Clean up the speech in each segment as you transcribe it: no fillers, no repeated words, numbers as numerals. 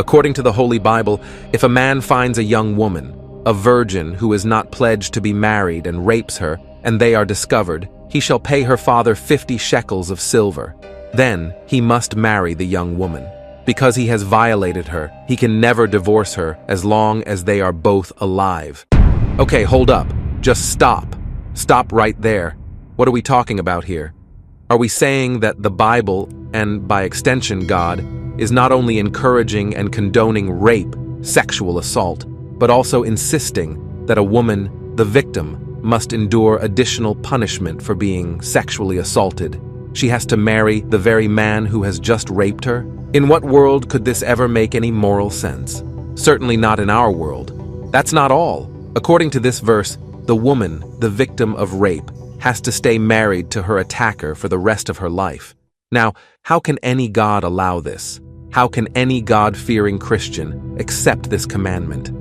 According to the Holy Bible, if a man finds a young woman, a virgin who is not pledged to be married, and rapes her, and they are discovered, he shall pay her father 50 shekels of silver. Then he must marry the young woman. Because he has violated her, he can never divorce her as long as they are both alive. Okay, hold up. Just stop. Stop right there. What are we talking about here? Are we saying that the Bible, and by extension God, is not only encouraging and condoning rape, sexual assault, but also insisting that a woman, the victim, must endure additional punishment for being sexually assaulted? She has to marry the very man who has just raped her? In what world could this ever make any moral sense? Certainly not in our world. That's not all. According to this verse, the woman, the victim of rape, has to stay married to her attacker for the rest of her life. Now, how can any God allow this? How can any God-fearing Christian accept this commandment?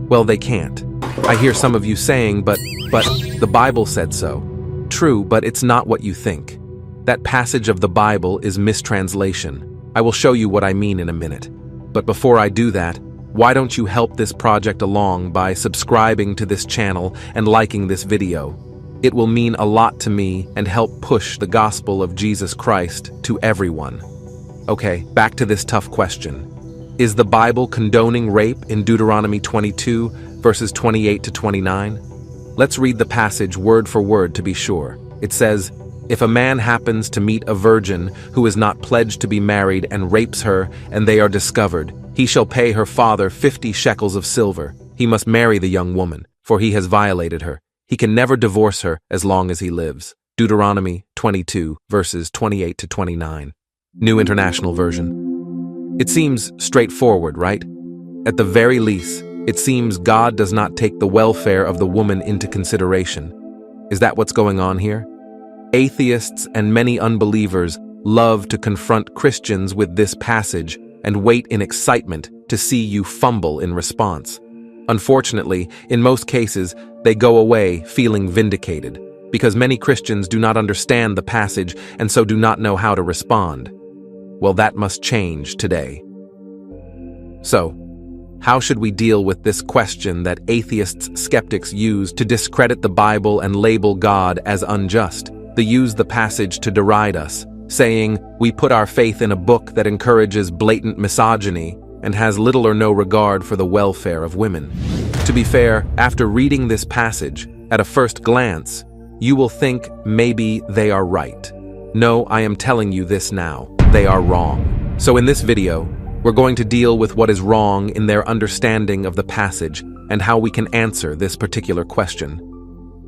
Well, they can't. I hear some of you saying, but the Bible said so. True, but it's not what you think. That passage of the Bible is mistranslation. I will show you what I mean in a minute. But before I do that, why don't you help this project along by subscribing to this channel and liking this video? It will mean a lot to me and help push the gospel of Jesus Christ to everyone. Okay, back to this tough question. Is the Bible condoning rape in Deuteronomy 22, verses 28 to 29? Let's read the passage word for word to be sure. It says, "If a man happens to meet a virgin who is not pledged to be married and rapes her, and they are discovered, he shall pay her father 50 shekels of silver. He must marry the young woman, for he has violated her. He can never divorce her as long as he lives." Deuteronomy 22, verses 28 to 29. New International Version. It seems straightforward, right? At the very least, it seems God does not take the welfare of the woman into consideration. Is that what's going on here? Atheists and many unbelievers love to confront Christians with this passage and wait in excitement to see you fumble in response. Unfortunately, in most cases, they go away feeling vindicated, because many Christians do not understand the passage and so do not know how to respond. Well, that must change today. So, how should we deal with this question that atheists, skeptics use to discredit the Bible and label God as unjust? They use the passage to deride us, saying, we put our faith in a book that encourages blatant misogyny and has little or no regard for the welfare of women. To be fair, after reading this passage, at a first glance, you will think maybe they are right. No, I am telling you this now. They are wrong. So in this video, we're going to deal with what is wrong in their understanding of the passage and how we can answer this particular question.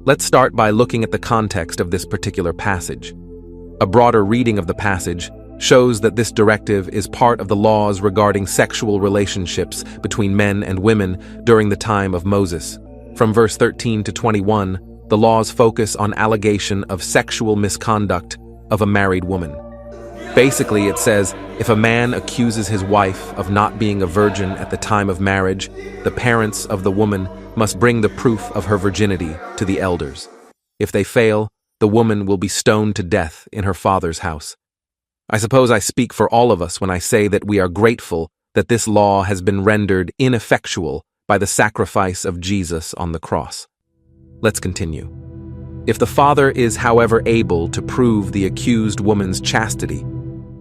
Let's start by looking at the context of this particular passage. A broader reading of the passage shows that this directive is part of the laws regarding sexual relationships between men and women during the time of Moses. From verse 13 to 21, the laws focus on allegation of sexual misconduct of a married woman. Basically, it says, if a man accuses his wife of not being a virgin at the time of marriage, the parents of the woman must bring the proof of her virginity to the elders. If they fail, the woman will be stoned to death in her father's house. I suppose I speak for all of us when I say that we are grateful that this law has been rendered ineffectual by the sacrifice of Jesus on the cross. Let's continue. If the father is, however, able to prove the accused woman's chastity,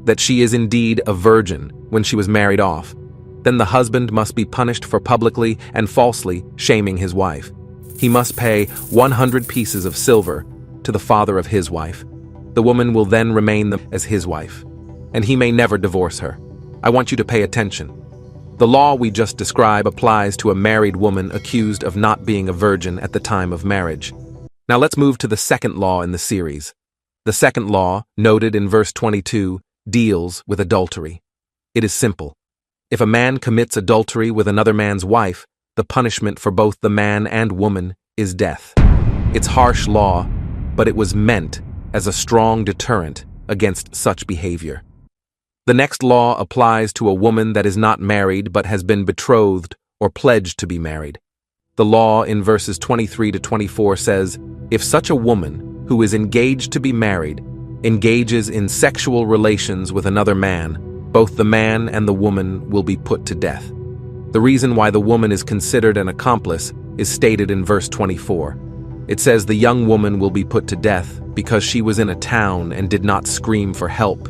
that she is indeed a virgin when she was married off, then the husband must be punished for publicly and falsely shaming his wife. He must pay 100 pieces of silver to the father of his wife. The woman will then remain as his wife, and he may never divorce her. I want you to pay attention. The law we just described applies to a married woman accused of not being a virgin at the time of marriage. Now let's move to the second law in the series. The second law, noted in verse 22, deals with adultery. It is simple. If a man commits adultery with another man's wife, the punishment for both the man and woman is death. It's harsh law, but it was meant as a strong deterrent against such behavior. The next law applies to a woman that is not married but has been betrothed or pledged to be married. The law in verses 23 to 24 says, if such a woman who is engaged to be married engages in sexual relations with another man, both the man and the woman will be put to death. The reason why the woman is considered an accomplice is stated in verse 24. It says the young woman will be put to death because she was in a town and did not scream for help,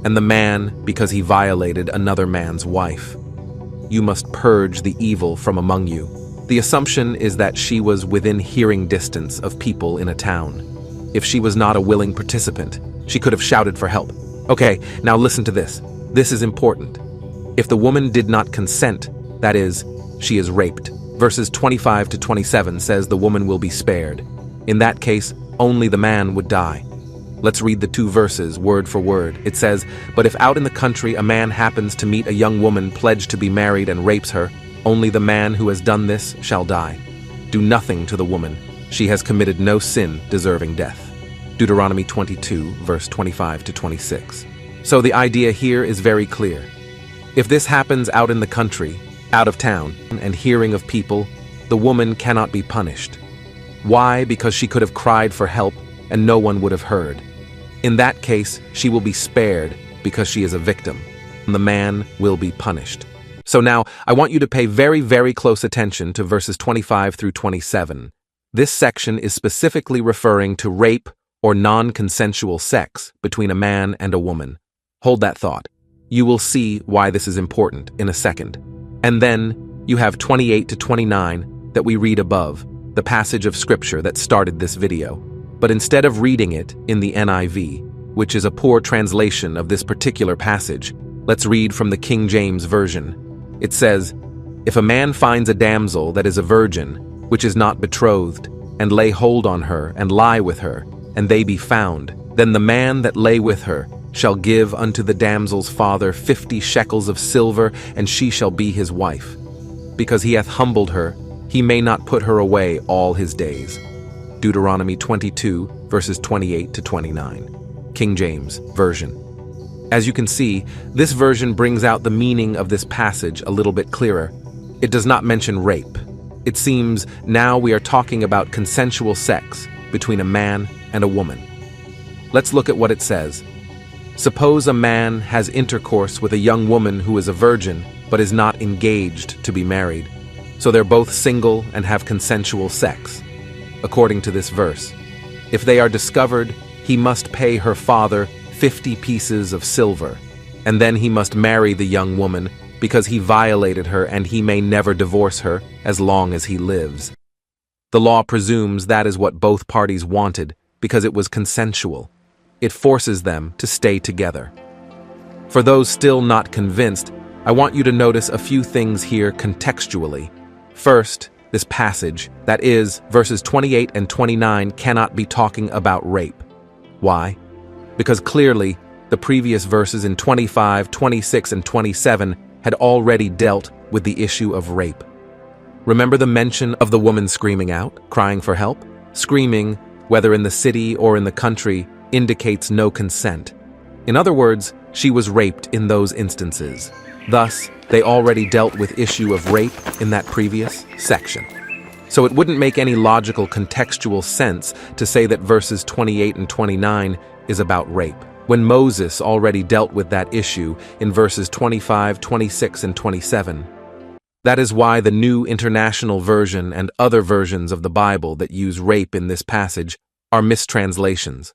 and the man because he violated another man's wife. You must purge the evil from among you. The assumption is that she was within hearing distance of people in a town. If she was not a willing participant, she could have shouted for help. Okay, now listen to this. This is important. If the woman did not consent, that is, she is raped. Verses 25 to 27 says the woman will be spared. In that case, only the man would die. Let's read the two verses word for word. It says, "But if out in the country a man happens to meet a young woman pledged to be married and rapes her, only the man who has done this shall die. Do nothing to the woman. She has committed no sin deserving death." Deuteronomy 22, verse 25 to 26. So the idea here is very clear. If this happens out in the country, out of town, and hearing of people, the woman cannot be punished. Why? Because she could have cried for help and no one would have heard. In that case, she will be spared because she is a victim, and the man will be punished. So now, I want you to pay very, very close attention to verses 25 through 27. This section is specifically referring to rape or non-consensual sex between a man and a woman. Hold that thought. You will see why this is important in a second. And then, you have 28 to 29 that we read above, the passage of scripture that started this video. But instead of reading it in the NIV, which is a poor translation of this particular passage, let's read from the King James Version. It says, "If a man finds a damsel that is a virgin, which is not betrothed, and lay hold on her, and lie with her, and they be found, then the man that lay with her shall give unto the damsel's father 50 shekels of silver, and she shall be his wife. Because he hath humbled her, he may not put her away all his days." Deuteronomy 22, verses 28 to 29. King James Version. As you can see, this version brings out the meaning of this passage a little bit clearer. It does not mention rape. It seems now we are talking about consensual sex between a man and a woman. Let's look at what it says. Suppose a man has intercourse with a young woman who is a virgin, but is not engaged to be married. So they're both single and have consensual sex. According to this verse, if they are discovered, he must pay her father 50 pieces of silver, and then he must marry the young woman because he violated her and he may never divorce her as long as he lives. The law presumes that is what both parties wanted because it was consensual. It forces them to stay together. For those still not convinced, I want you to notice a few things here contextually. First, this passage, that is, verses 28 and 29, cannot be talking about rape. Why? Because clearly, the previous verses in 25, 26, and 27 had already dealt with the issue of rape. Remember the mention of the woman screaming out, crying for help? Screaming, whether in the city or in the country, indicates no consent. In other words, she was raped in those instances. Thus, they already dealt with issue of rape in that previous section. So it wouldn't make any logical contextual sense to say that verses 28 and 29 is about rape, when Moses already dealt with that issue in verses 25, 26, and 27. That is why the New International Version and other versions of the Bible that use rape in this passage are mistranslations.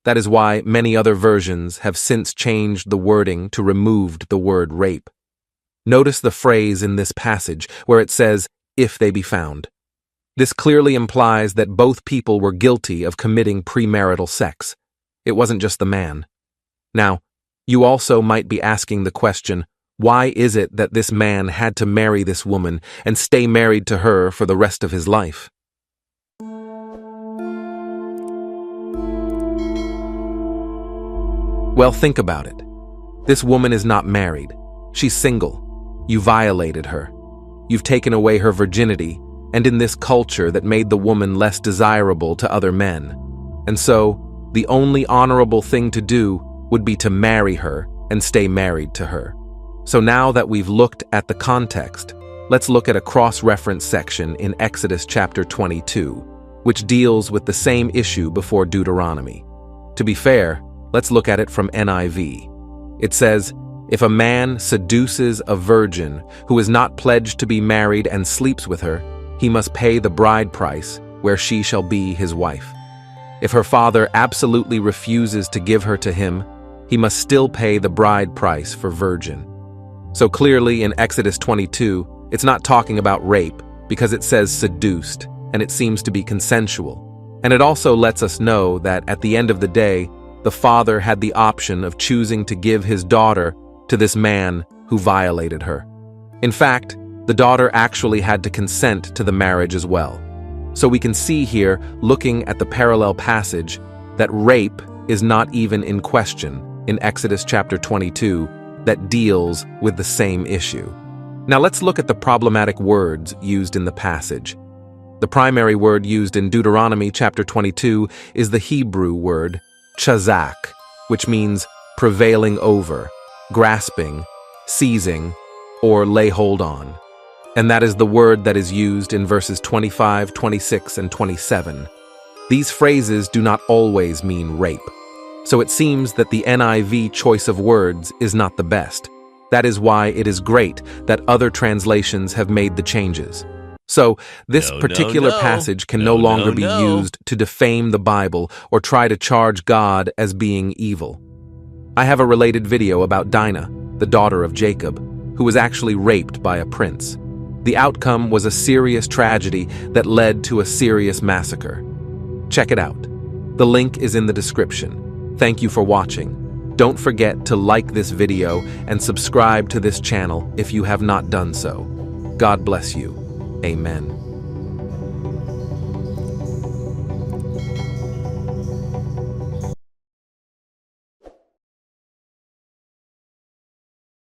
That is why many other versions have since changed the wording to remove the word rape. Notice the phrase in this passage where it says, "if they be found." This clearly implies that both people were guilty of committing premarital sex. It wasn't just the man. Now, you also might be asking the question, why is it that this man had to marry this woman and stay married to her for the rest of his life? Well, think about it. This woman is not married. She's single. You violated her. You've taken away her virginity, and in this culture that made the woman less desirable to other men. And so, the only honorable thing to do would be to marry her and stay married to her. So now that we've looked at the context, let's look at a cross-reference section in Exodus chapter 22, which deals with the same issue before Deuteronomy. To be fair, let's look at it from NIV. It says, If a man seduces a virgin who is not pledged to be married and sleeps with her, he must pay the bride price, where she shall be his wife. If her father absolutely refuses to give her to him, he must still pay the bride price for virgin. So clearly in Exodus 22, it's not talking about rape because it says seduced, and it seems to be consensual. And it also lets us know that at the end of the day, the father had the option of choosing to give his daughter to this man who violated her. In fact, the daughter actually had to consent to the marriage as well. So we can see here, looking at the parallel passage, that rape is not even in question in Exodus chapter 22 that deals with the same issue. Now let's look at the problematic words used in the passage. The primary word used in Deuteronomy chapter 22 is the Hebrew word chazak, which means prevailing over, grasping, seizing, or lay hold on. And that is the word that is used in verses 25, 26, and 27. These phrases do not always mean rape. So it seems that the NIV choice of words is not the best. That is why it is great that other translations have made the changes. So this particular passage can no longer be used to defame the Bible or try to charge God as being evil. I have a related video about Dinah, the daughter of Jacob, who was actually raped by a prince. The outcome was a serious tragedy that led to a serious massacre. Check it out. The link is in the description. Thank you for watching. Don't forget to like this video and subscribe to this channel if you have not done so. God bless you. Amen.